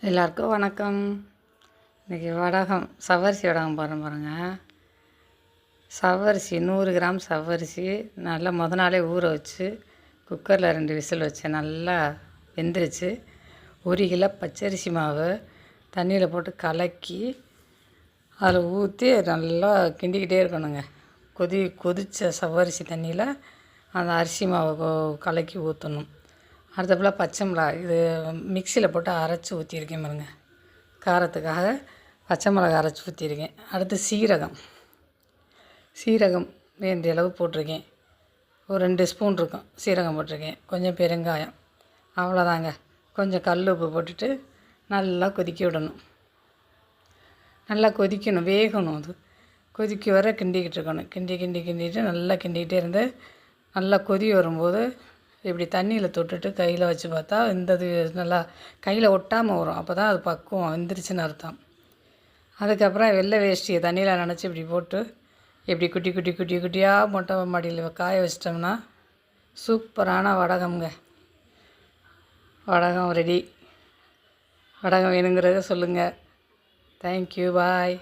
எல்லாருக்கும் வணக்கம். இன்றைக்கி வடகம் சவ்வரிசி வடகம் போடுறேன் பாருங்கள். சவ்வரிசி 100 கிராம் சவ்வரிசி நல்லா நாளே ஊற வச்சு குக்கரில் 2 விசில் வச்சேன். நல்லா வெந்துருச்சு. 1 கிலோ பச்சரிசி மாவு தண்ணியில் போட்டு கலக்கி அதில் ஊற்றி நல்லா கிண்டிக்கிட்டே இருக்கணுங்க. கொதித்த சவ்வரிசி தண்ணியில் அந்த அரிசி மாவை கலக்கி ஊற்றணும். அடுத்தப்பல பச்சை மிளகா இது மிக்சியில் போட்டு அரைச்சி ஊற்றிருக்கேன் பாருங்க. காரத்துக்காக பச்சை மிளகா அரைச்சி ஊற்றிருக்கேன். அடுத்து சீரகம் வேண்டிய அளவு போட்டிருக்கேன். ஒரு 2 ஸ்பூன் இருக்கும் சீரகம் போட்டிருக்கேன். கொஞ்சம் பெருங்காயம், அவ்வளோதாங்க. கொஞ்சம் கல் உப்பு போட்டுட்டு நல்லா கொதிக்க விடணும். நல்லா கொதிக்கணும், வேகணும். அது கொதிக்க வர கிண்டிக்கிட்டு இருக்கணும். கிண்டிட்டு நல்லா கிண்டிக்கிட்டே இருந்து நல்லா கொதி வரும்போது இப்படி தண்ணியில் தொட்டுட்டு கையில் வச்சு பார்த்தா இது நல்லா கையில் ஒட்டாமல் வரும். அப்போ தான் அது பக்குவம் வெந்துருச்சுன்னு அர்த்தம். அதுக்கப்புறம் வெள்ளை வேஷ்டியை தண்ணியில் நனைச்சி இப்படி போட்டு இப்படி குட்டியாக மொட்டை மாடியில் காய வச்சிட்டோம்னா சூப்பரான வடகம்ங்க. வடகம் ரெடி. வடகம் வேணுங்கிறத சொல்லுங்கள். தேங்க்யூ, பாய்.